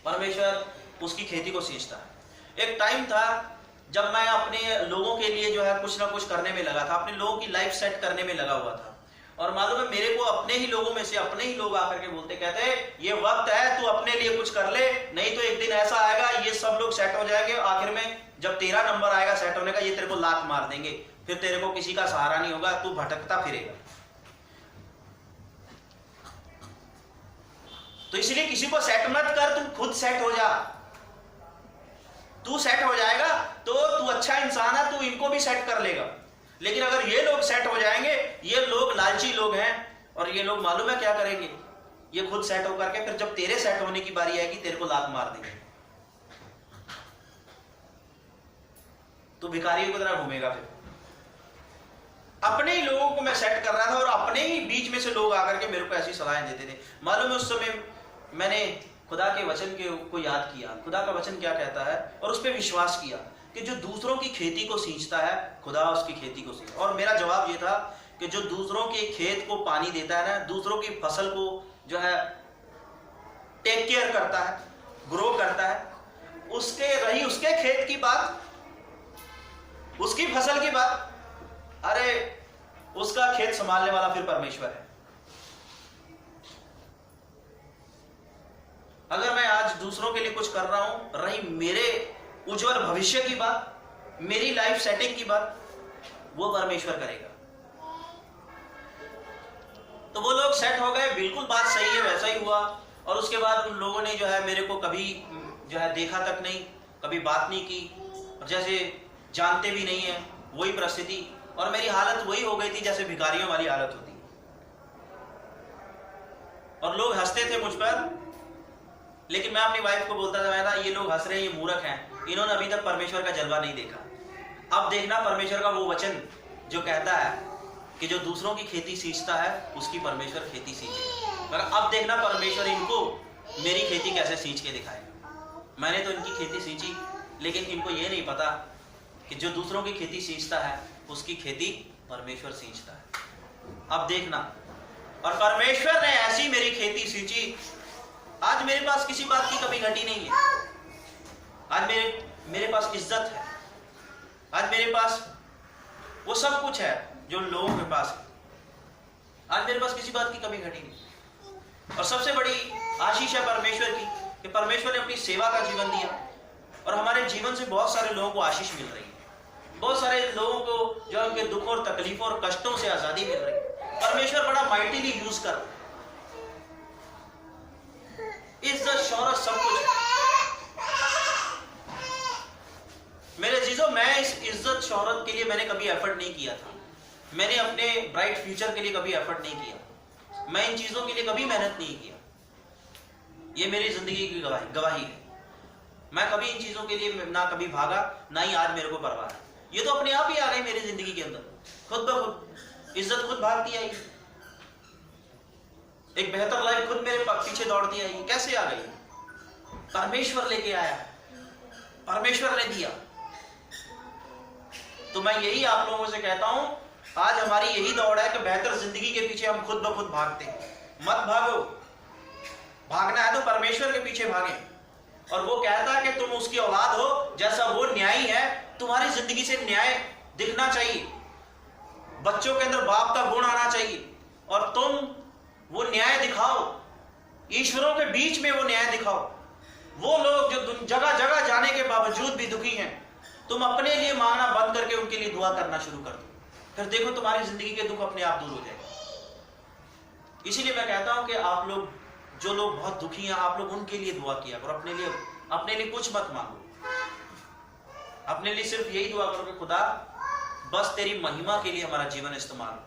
परमेश्वर उसकी खेती को सींचता है। एक टाइम था जब मैं अपने लोगों के लिए जो है कुछ ना कुछ करने में लगा था, अपने लोगों की लाइफ सेट करने में लगा हुआ था। और मालूम है मेरे को अपने ही लोगों में से अपने ही लोग आकर के बोलते, कहते ये वक्त है तू अपने लिए कुछ कर ले, नहीं तो एक दिन ऐसा आएगा ये सब लोग सेट हो जाएंगे, आखिर में जब तेरा नंबर आएगा सेट होने का ये तेरे को लात मार देंगे, फिर तेरे को किसी का सहारा नहीं होगा, तू भटकता फिरेगा। तो इसलिए किसी को सेट मत कर, तू खुद सेट हो जा। तू सेट हो जाएगा तो तू अच्छा इंसान है, तू इनको भी सेट कर लेगा। लेकिन अगर ये लोग सेट हो जाएंगे, ये लोग लालची लोग हैं और ये लोग मालूम है क्या करेंगे, ये खुद सेट होकर के फिर जब तेरे सेट होने की बारी आएगी तेरे को लात मार देंगे, तो भिखारियों की तरह घूमेगा। फिर अपने ही लोगों को मैं सेट कर रहा था और अपने ही बीच में से लोग आकर के मेरे को ऐसी सलाहें देते थे। मालूम है उस समय मैंने खुदा के वचन को याद किया, खुदा का वचन क्या कहता है, और उस पर विश्वास किया कि जो दूसरों की खेती को सींचता है खुदा उसकी खेती को सींचता। और मेरा जवाब ये था कि जो दूसरों के खेत को पानी देता है ना, दूसरों की फसल को जो है टेक केयर करता है, ग्रो करता है, उसके रही उसके खेत की बात, उसकी फसल की बात, अरे उसका खेत संभालने वाला फिर परमेश्वर है। अगर मैं आज दूसरों के लिए कुछ कर रहा हूं, रही मेरे उज्जवल भविष्य की बात, मेरी लाइफ सेटिंग की बात, वो परमेश्वर करेगा। तो वो लोग सेट हो गए, बिल्कुल बात सही है, वैसा ही हुआ। और उसके बाद उन लोगों ने जो है मेरे को कभी जो है देखा तक नहीं, कभी बात नहीं की, और जैसे जानते भी नहीं है, वही परिस्थिति। और मेरी हालत वही हो गई थी जैसे भिखारियों वाली हालत होती। और लोग हंसते थे मुझ पर, लेकिन मैं अपनी वाइफ को बोलता था, मैं ये लोग हंस रहे हैं, ये मूर्ख हैं, इन्होंने अभी तक परमेश्वर का जलवा नहीं देखा। अब देखना परमेश्वर का वो वचन जो कहता है कि जो दूसरों की खेती सींचता है उसकी परमेश्वर खेती सींचेगा। मगर अब देखना परमेश्वर इनको मेरी खेती कैसे सींच के दिखाएगा। मैंने तो इनकी खेती सींची, लेकिन इनको ये नहीं पता कि जो दूसरों की खेती सींचता है उसकी खेती परमेश्वर सींचता है। अब देखना, और परमेश्वर ने ऐसी मेरी खेती सींची, आज मेरे पास किसी बात की कमी घटी नहीं है। आज मेरे पास इज्जत है, आज मेरे पास वो सब कुछ है जो लोगों के पास है। आज मेरे पास किसी बात की कमी घटी नहीं। और सबसे बड़ी आशीष है परमेश्वर की कि परमेश्वर ने अपनी सेवा का जीवन दिया और हमारे जीवन से बहुत सारे लोगों को आशीष मिल रही है। बहुत सारे लोगों को जो उनके दुखों और तकलीफों और कष्टों से आजादी मिल रही है। परमेश्वर बड़ा माइटिली यूज कर रहा है। इज्जत शौहरत सब कुछ। मेरे जीजो, मैं इस इज्जत शौहरत के लिए मैंने कभी एफर्ट नहीं किया था। मैंने अपने ब्राइट फ्यूचर के लिए कभी एफर्ट नहीं किया। मैं इन चीजों के लिए कभी मेहनत नहीं किया। ये मेरी जिंदगी की गवाही है। मैं कभी इन चीजों के लिए ना कभी भागा, ना ही आज मेरे को परवाह है। ये तो अपने आप ही आ गई मेरी जिंदगी के अंदर, खुद ब खुद। इज्जत खुद भागती आई, एक बेहतर लाइफ खुद मेरे पीछे दौड़ती आई। कैसे आ गई? परमेश्वर लेके आया, परमेश्वर ने दिया। तो मैं यही आप लोगों से कहता हूं, आज हमारी यही दौड़ है कि बेहतर जिंदगी के पीछे हम खुद ब खुद भागते हैं। मत भागो, भागना है तो परमेश्वर के पीछे भागे। और वो कहता है कि तुम उसकी औलाद हो, जैसा वो न्यायी है, तुम्हारी जिंदगी से न्याय दिखना चाहिए। बच्चों के अंदर बाप का गुण आना चाहिए और तुम वो न्याय दिखाओ। ईश्वरों के बीच में वो न्याय दिखाओ। वो लोग जो जगह जगह जाने के बावजूद भी दुखी हैं, तुम अपने लिए मांगना बंद करके उनके लिए दुआ करना शुरू कर दो, फिर देखो तुम्हारी जिंदगी के दुख अपने आप दूर हो जाएंगे। इसीलिए मैं कहता हूं कि आप लोग, जो लोग बहुत दुखी हैं, आप लोग उनके लिए दुआ किया करो, अपने लिए कुछ मत मांगो। अपने लिए सिर्फ यही दुआ करो कि खुदा बस तेरी महिमा के लिए हमारा जीवन इस्तेमाल हो,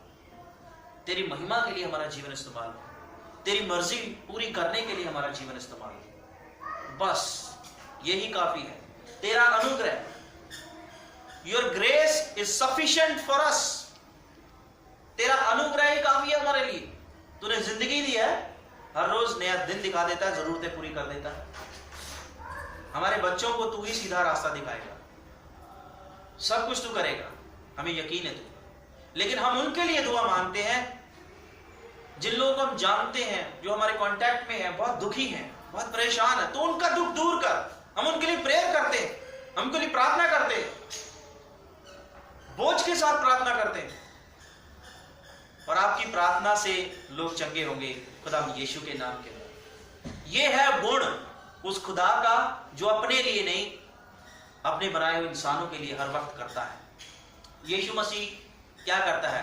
तेरी महिमा के लिए हमारा जीवन इस्तेमाल हो, तेरी मर्जी पूरी करने के लिए हमारा जीवन इस्तेमाल हो, बस यही काफी है। तेरा अनुग्रह, your grace is sufficient for us, तेरा अनुग्रह ही काफी है हमारे लिए। तूने जिंदगी दी है, हर रोज नया दिन दिखा देता है, जरूरतें पूरी कर देता है। हमारे बच्चों को तू ही सीधा रास्ता दिखाएगा, सब कुछ तू करेगा, हमें यकीन है तू। लेकिन हम उनके लिए दुआ मांगते हैं जिन लोगों को हम जानते हैं, जो हमारे कांटेक्ट में हैं, बहुत दुखी हैं, बहुत परेशान है, तो उनका दुख दूर कर। हम उनके लिए प्रेयर करते हैं, हम उनके लिए प्रार्थना करते हैं, बोझ के साथ प्रार्थना करते हैं, और आपकी प्रार्थना से लोग चंगे होंगे खुदा यीशु के नाम के द्वारा। यह है गुण उस खुदा का जो अपने लिए नहीं, अपने बनाए हुए इंसानों के लिए हर वक्त करता है। यीशु मसीह क्या करता है?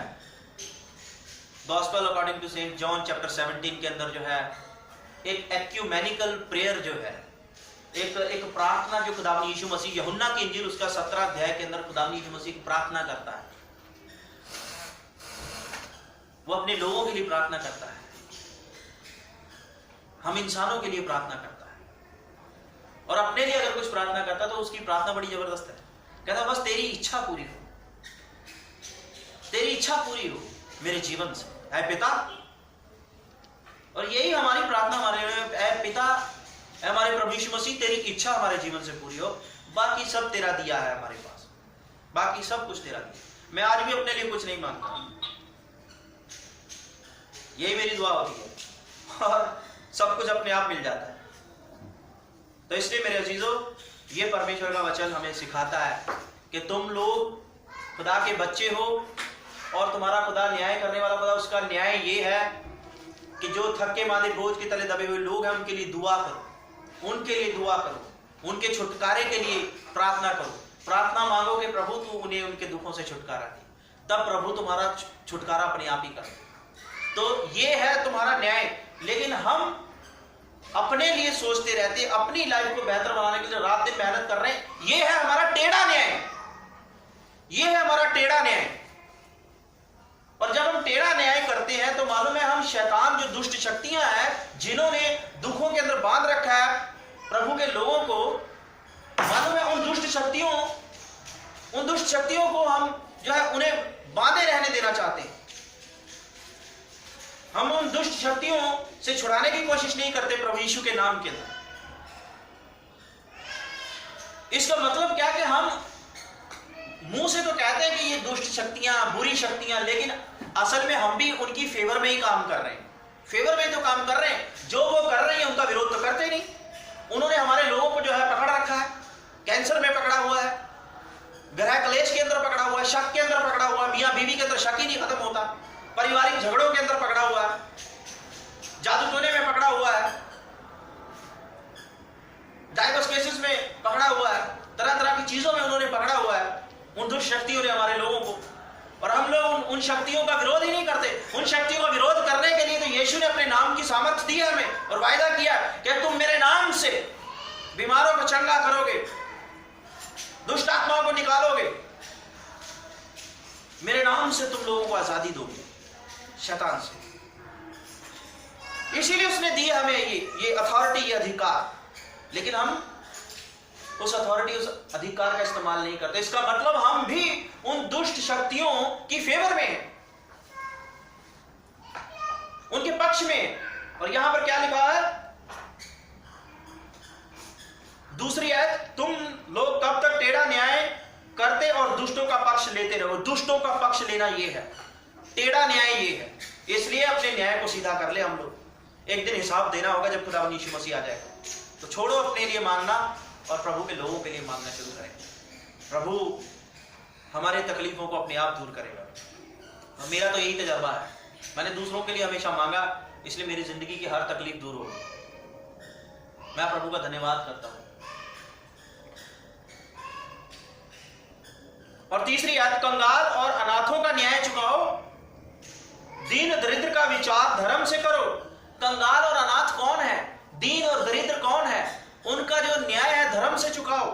Gospel according to saint John chapter 17 के अंदर जो है एक एक्यूमेनिकल प्रेयर जो है, एक प्रार्थना जो खुदा यीशु मसीह, यूहन्ना की इंजील उसका 17 अध्याय के अंदर खुदा यीशु मसीह प्रार्थना करता है। वो अपने लोगों के लिए प्रार्थना करता है, हम इंसानों के लिए प्रार्थना करता है, और अपने लिए अगर कुछ प्रार्थना करता है तो उसकी प्रार्थना बड़ी जबरदस्त है। कहता बस तेरी इच्छा पूरी हो, तेरी इच्छा पूरी हो मेरे जीवन से, ऐ पिता। और यही हमारी प्रार्थना हमारे, ऐ पिता, हमारे प्रभु यीशु मसीह, तेरी इच्छा हमारे जीवन से पूरी हो, बाकी सब तेरा दिया है हमारे पास, बाकी सब कुछ तेरा दिया। मैं आज भी अपने लिए कुछ नहीं मांगता, यही मेरी दुआ होती है, और सब कुछ अपने आप मिल जाता है। तो इसलिए मेरे अजीजों, ये परमेश्वर का वचन हमें सिखाता है कि तुम लोग खुदा के बच्चे हो, और तुम्हारा खुदा न्याय करने वाला खुदा, उसका न्याय ये है कि जो थके मांदे बोझ के तले दबे हुए लोग हैं, उनके लिए दुआ करो, उनके लिए दुआ करो, उनके छुटकारे के लिए प्रार्थना करो। प्रार्थना मांगो कि प्रभु तू उन्हें उनके दुखों से छुटकारा दे, तब प्रभु तुम्हारा छुटकारा अपने आप ही करे। तो ये है तुम्हारा न्याय। लेकिन हम अपने लिए सोचते रहते, अपनी लाइफ को बेहतर बनाने के लिए रात दिन मेहनत कर रहे हैं। ये है हमारा टेढ़ा न्याय, ये है हमारा टेढ़ा न्याय। और जब हम टेढ़ा न्याय करते हैं तो मालूम है हम शैतान, जो दुष्ट शक्तियां हैं, जिन्होंने दुखों के अंदर बांध रखा है प्रभु के लोगों को, मालूम है उन दुष्ट शक्तियों को हम जो है उन्हें बांधे रहने देना चाहते हैं। हम उन दुष्ट शक्तियों से छुड़ाने की कोशिश नहीं करते प्रभु यीशु के नाम के अंदर। इसका मतलब क्या कि हम मुंह से तो कहते हैं कि ये दुष्ट शक्तियां, बुरी शक्तियां, लेकिन असल में हम भी उनकी फेवर में ही काम कर रहे हैं, फेवर में तो काम कर रहे हैं। जो वो कर रहे हैं उनका विरोध तो करते नहीं। उन्होंने हमारे लोगों को जो है पकड़ रखा है, कैंसर में पकड़ा हुआ है, ग्रह क्लेश के अंदर पकड़ा हुआ है, शक के अंदर पकड़ा हुआ है, मियां बीवी के अंदर शक ही नहीं खत्म होता, पारिवारिक झगड़ों के अंदर पकड़ा हुआ है, जादू टोने में पकड़ा हुआ है, डाइवोर्स केसेस में पकड़ा हुआ है, तरह तरह की चीजों में उन्होंने पकड़ा हुआ है उन दुष्ट शक्तियों ने हमारे लोगों को। और हम लोग उन शक्तियों का विरोध ही नहीं करते। उन शक्तियों का विरोध करने के लिए तो यीशु ने अपने नाम की सामर्थ्य दी है हमें, और वायदा किया कि तुम मेरे नाम से बीमारों को चंगा करोगे, दुष्ट आत्माओं को निकालोगे, मेरे नाम से तुम लोगों को आजादी दोगे शैतान से। इसीलिए उसने दी हमें ये अथॉरिटी, ये अधिकार। लेकिन हम उस अथॉरिटी, उस अधिकार का इस्तेमाल नहीं करते। इसका मतलब हम भी उन दुष्ट शक्तियों की फेवर में हैं, उनके पक्ष में। और यहां पर क्या लिखा है दूसरी आयत, तुम लोग कब तक टेढ़ा न्याय करते और दुष्टों का पक्ष लेते रहो। दुष्टों का पक्ष लेना ये है, टेढ़ा न्याय ये है। इसलिए अपने न्याय को सीधा कर ले। हम लोग एक दिन हिसाब देना होगा जब खुदा यीशु मसीह आ जाएगा। तो छोड़ो अपने लिए मांगना और प्रभु के लोगों के लिए मांगना शुरू करें। प्रभु हमारे तकलीफों को अपने आप दूर करेगा। और मेरा तो यही तजर्बा है, मैंने दूसरों के लिए हमेशा मांगा, इसलिए मेरी जिंदगी की हर तकलीफ दूर हो गई। मैं प्रभु का धन्यवाद करता हूं। और तीसरी आयत, कंगाल और अनाथों का न्याय चुकाओ, दीन दरिद्र का विचार धर्म से करो। कंगाल और अनाथ कौन है? दीन और दरिद्र कौन है? उनका जो न्याय है धर्म से चुकाओ।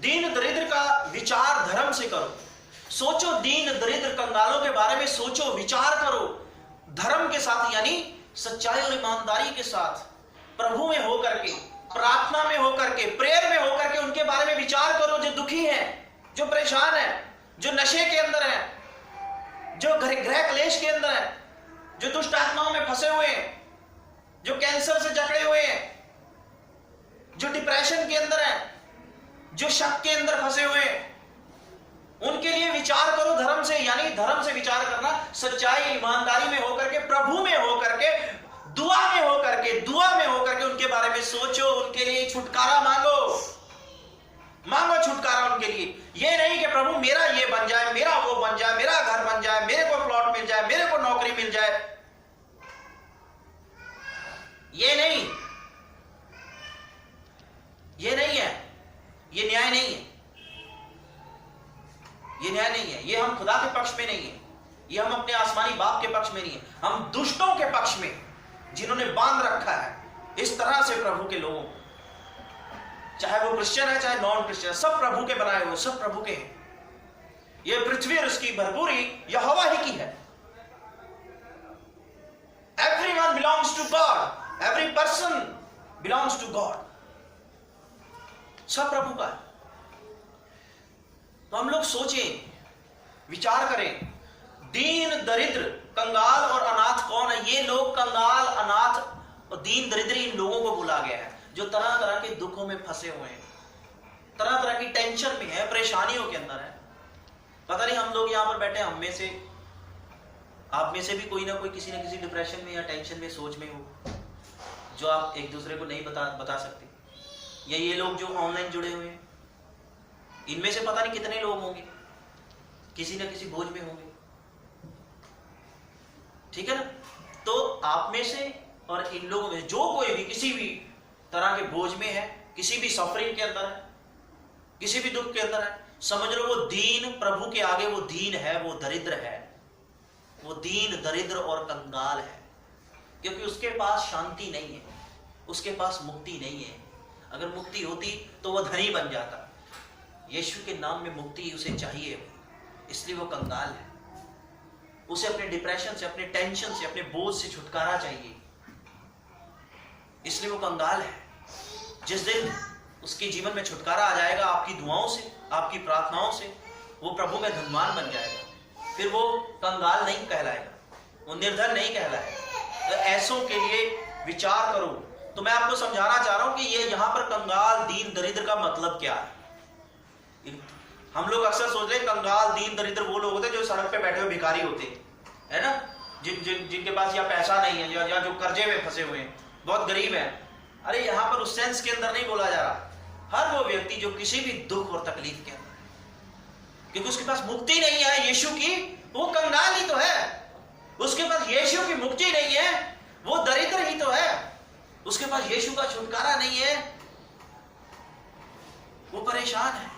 दीन दरिद्र का विचार धर्म से करो। सोचो, दीन दरिद्र कंगालों के बारे में सोचो, विचार करो धर्म के साथ, यानी सच्चाई और ईमानदारी के साथ, प्रभु में होकर के, प्रार्थना में होकर के, प्रेयर में होकर के उनके बारे में विचार करो जो दुखी हैं, जो परेशान हैं, जो नशे के अंदर हैं, जो ग्रह क्लेश के अंदर हैं, जो दुष्ट आत्माओं में फंसे हुए हैं, जो कैंसर से जकड़े हुए हैं, जो डिप्रेशन के अंदर हैं, जो शक के अंदर फंसे हुए हैं, उनके लिए विचार करो धर्म से। यानी धर्म से विचार करना, सच्चाई ईमानदारी में होकर के, प्रभु में होकर के, दुआ में होकर के उनके बारे में सोचो, उनके लिए छुटकारा मांगो छुटकारा उनके लिए। ये नहीं कि प्रभु मेरा ये बन जाए, मेरा वो बन जाए, मेरा घर बन जाए, मेरे को प्लॉट मिल जाए, मेरे को नौकरी मिल जाए। ये नहीं है, ये न्याय नहीं है, ये न्याय नहीं है। ये हम खुदा के पक्ष में नहीं है, ये हम अपने आसमानी बाप के पक्ष में नहीं है, हम दुष्टों के पक्ष में, जिन्होंने बांध रखा है इस तरह से प्रभु के लोगों, चाहे वो क्रिश्चियन है चाहे नॉन क्रिश्चियन, सब प्रभु के बनाए हुए, सब प्रभु के हैं। ये पृथ्वी और उसकी भरपूरी यहोवा ही की है। Everyone belongs to God, every person belongs to God, सब प्रभु का है। तो हम लोग सोचें, विचार करें, दीन दरिद्र, कंगाल और अनाथ कौन है? ये लोग कंगाल, अनाथ और दीन दरिद्र, इन लोगों को बुला गया है जो तरह तरह के दुखों में फंसे हुए हैं, तरह तरह की टेंशन में है, परेशानियों के अंदर है। पता नहीं हम लोग यहां पर बैठे, हम में से, आप में से भी कोई ना कोई किसी न किसी डिप्रेशन में या टेंशन में, सोच में हो, जो आप एक दूसरे को नहीं बता सकते। या ये लोग जो ऑनलाइन जुड़े हुए हैं, इनमें से पता नहीं कितने लोग होंगे किसी न किसी बोझ में होंगे, ठीक है ना? तो आप में से और इन लोगों में जो कोई भी किसी भी तरह के बोझ में है, किसी भी सफरिंग के अंदर है, किसी भी दुख के अंदर है, समझ लो वो दीन, प्रभु के आगे वो दीन है, वो दरिद्र है, वो दीन दरिद्र और कंगाल है, क्योंकि उसके पास शांति नहीं है, उसके पास मुक्ति नहीं है। अगर मुक्ति होती तो वह धनी बन जाता। यीशु के नाम में मुक्ति उसे चाहिए, इसलिए वो कंगाल है। उसे अपने डिप्रेशन से, अपने टेंशन से, अपने बोझ से छुटकारा चाहिए, इसलिए वो कंगाल है। जिस दिन उसके जीवन में छुटकारा आ जाएगा, आपकी दुआओं से, आपकी प्रार्थनाओं से, वो प्रभु में धनवान बन जाएगा। फिर वो कंगाल नहीं कहलाएगा, वो निर्धन नहीं कहलाएगा। तो ऐसों के लिए विचार करो। तो मैं आपको समझाना चाह रहा हूं कि ये यहाँ पर कंगाल, दीन दरिद्र का मतलब क्या है। हम लोग अक्सर सोच रहे हैं कंगाल, दीन दरिद्र वो लोग होते हैं जो सड़क पे बैठे हुए भिखारी होते हैं, है ना, जिनके पास या पैसा नहीं है, या जो कर्जे में फंसे हुए हैं, बहुत गरीब है। अरे यहाँ पर उस सेंस के अंदर नहीं बोला जा रहा। हर वो व्यक्ति जो किसी भी दुख और तकलीफ के अंदर, क्योंकि उसके पास मुक्ति नहीं है यीशु की, वो कंगाल ही तो है। उसके पास यीशु की मुक्ति नहीं है, वो दरिद्र ही तो है। उसके पास यीशु का छुटकारा नहीं है, वो परेशान है।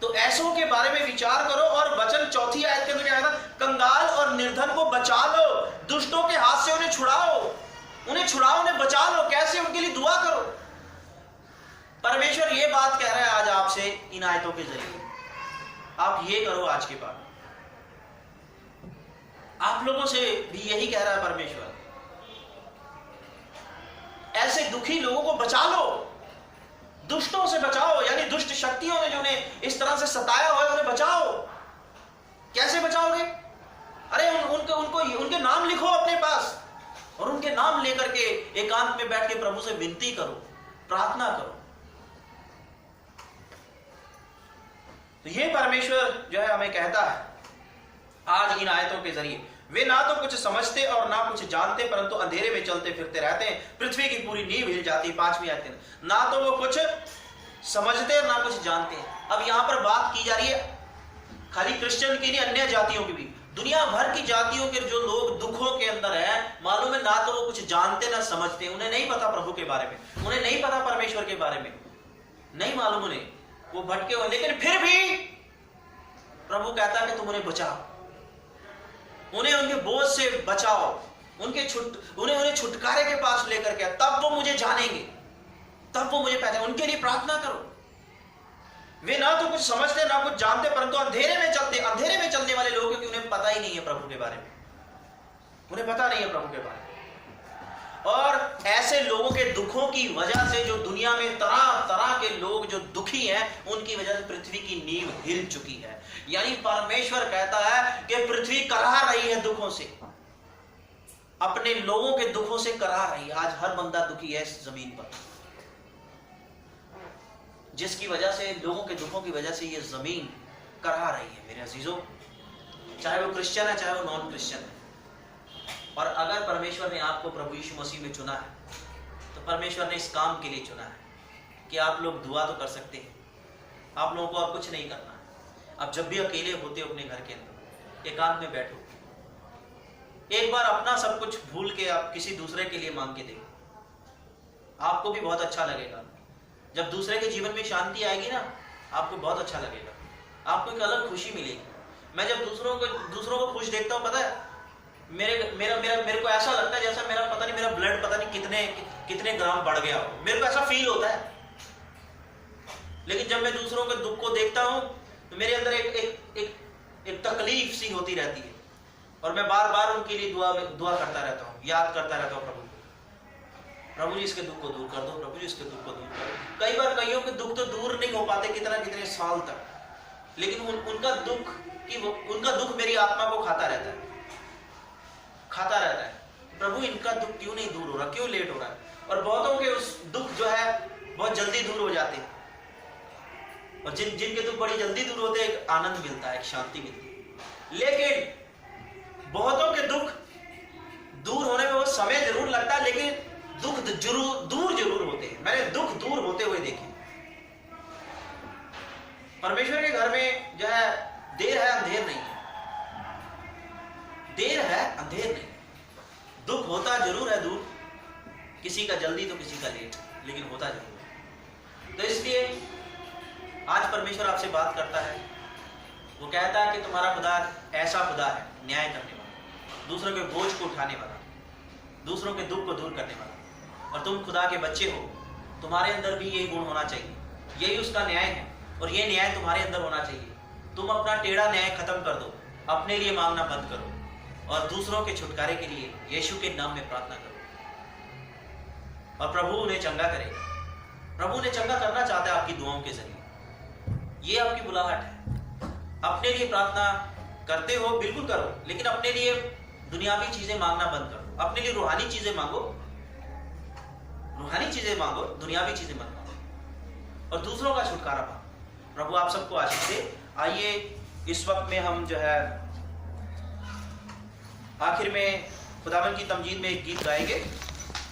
तो ऐसों के बारे में विचार करो। और वचन 4 आयत के अंदर आया था, कंगाल और निर्धन को बचा लो, दुष्टों के हाथ से उन्हें छुड़ाओ, उन्हें बचा लो। कैसे? उनके लिए दुआ करो। परमेश्वर ये बात कह रहा है आज आपसे इन आयतों के जरिए, आप ये करो। आज के बाद आप लोगों से भी यही कह रहा है परमेश्वर, ऐसे दुखी लोगों को बचा लो, दुष्टों से बचाओ, यानी दुष्ट शक्तियों ने जो उन्हें इस तरह से सताया हुआ है, उन्हें बचाओ। कैसे बचाओगे? अरे उनके नाम लिखो अपने पास, और उनके नाम लेकर के एकांत में बैठ के प्रभु से विनती करो, प्रार्थना करो। तो ये परमेश्वर जो है हमें कहता है आज इन आयतों के जरिए, वे ना तो कुछ समझते और ना कुछ जानते, परंतु अंधेरे में चलते फिरते रहते हैं, पृथ्वी की पूरी नींव हिल जाती। 5वीं आयत, ना तो वो कुछ समझते और ना कुछ जानते हैं। अब यहां पर बात की जा रही है खाली क्रिश्चियन की नहीं, अन्य जातियों की भी। दुनिया भर की जातियों के जो लोग दुखों के अंदर है, मालूम है ना तो वो कुछ जानते ना समझते, उन्हें नहीं पता प्रभु के बारे में, उन्हें नहीं पता परमेश्वर के बारे में, नहीं मालूम उन्हें, वो भटके हुए, लेकिन फिर भी प्रभु कहता है कि तुम उन्हें बचाओ, उन्हें उनके बोझ से बचाओ, उन्हें छुटकारे के पास लेकर के, तब वो मुझे जानेंगे, तब वो मुझे पहचाने। उनके लिए प्रार्थना करो। वे ना तो कुछ समझते ना कुछ जानते, परंतु अंधेरे में चलने वाले लोग, क्योंकि उन्हें पता ही नहीं है प्रभु के बारे में, उन्हें पता नहीं है प्रभु के बारे में। और ऐसे लोगों के दुखों की वजह से, जो दुनिया में तरह तरह के लोग जो दुखी हैं, उनकी वजह से पृथ्वी की नींव हिल चुकी है। यानी परमेश्वर कहता है कि पृथ्वी कराह रही है दुखों से, अपने लोगों के दुखों से कराह रही है। आज हर बंदा दुखी है इस जमीन पर, जिसकी वजह से, लोगों के दुखों की वजह से ये जमीन कराह रही है मेरे अजीजों, चाहे वो क्रिश्चियन है चाहे वो नॉन क्रिश्चियन है। और अगर परमेश्वर ने आपको प्रभु यीशु मसीह में चुना है, तो परमेश्वर ने इस काम के लिए चुना है कि आप लोग दुआ तो कर सकते हैं, आप लोगों को और कुछ नहीं करना है। अब जब भी अकेले होते हो अपने घर के अंदर, एकांत में बैठो, एक बार अपना सब कुछ भूल के आप किसी दूसरे के लिए मांग के देखो, आपको भी बहुत अच्छा लगेगा। जब दूसरे के जीवन में शांति आएगी ना, आपको बहुत अच्छा लगेगा, आपको एक अलग खुशी मिलेगी। मैं जब दूसरों को खुश देखता हूँ, पता है मेरे को ऐसा लगता है जैसा मेरा पता नहीं, मेरा ब्लड पता नहीं कितने ग्राम बढ़ गया हो, मेरे को ऐसा फील होता है। लेकिन जब मैं दूसरों के दुख को देखता हूँ, तो मेरे अंदर एक तकलीफ सी होती रहती है, और मैं बार बार उनके लिए दुआ करता रहता हूँ, याद करता रहता हूँ प्रभु जी इसके दुख को दूर कर दो, प्रभु जी इसके दुख को दूर कर दो। कई बार कईयों के दुख तो दूर नहीं हो पाते कितने साल तक, लेकिन उनका दुख मेरी आत्मा को खाता रहता है। प्रभु इनका दुख क्यों नहीं दूर हो रहा, क्यों लेट हो रहा है? और बहुतों के उस दुख जो है बहुत जल्दी दूर हो जाते हैं, और जिनके दुख बड़ी जल्दी दूर होते हैं, एक आनंद मिलता है, एक शांति मिलती है। लेकिन बहुतों के दुख दूर होने में वो समय जरूर लगता है, लेकिन दुख दूर जरूर होते हैं। मैंने दुख दूर होते हुए देखे। परमेश्वर के घर में जो है देर है अंधेर नहीं है, देर है अंधेर नहीं। दुख होता जरूर है दूर, किसी का जल्दी तो किसी का लेट, लेकिन होता जरूर है। तो इसलिए आज परमेश्वर आपसे बात करता है, वो कहता है कि तुम्हारा खुदा ऐसा खुदा है, न्याय करने वाला, दूसरों के बोझ को उठाने वाला, दूसरों के दुख को दूर करने वाला। और तुम खुदा के बच्चे हो, तुम्हारे अंदर भी यही गुण होना चाहिए, यही उसका न्याय है, और ये न्याय तुम्हारे अंदर होना चाहिए। तुम अपना टेढ़ा न्याय खत्म कर दो, अपने लिए मांगना बंद करो, और दूसरों के छुटकारे के लिए यीशु के नाम में प्रार्थना करो, और प्रभु उन्हें चंगा करेगा। प्रभु उन्हें चंगा करना चाहता है आपकी दुआओं के जरिए। ये आपकी बुलाहट है। अपने लिए प्रार्थना करते हो, बिल्कुल करो, लेकिन अपने लिए दुनियावी चीजें मांगना बंद करो। अपने लिए रूहानी चीजें मांगो, दुनियावी चीजें मत मांगो, और दूसरों का छुटकारा पाओ। प्रभु आप सबको आशीष दे। आइए इस वक्त में हम जो है आखिर में खुदावन की तमजीद में एक गीत गाएंगे।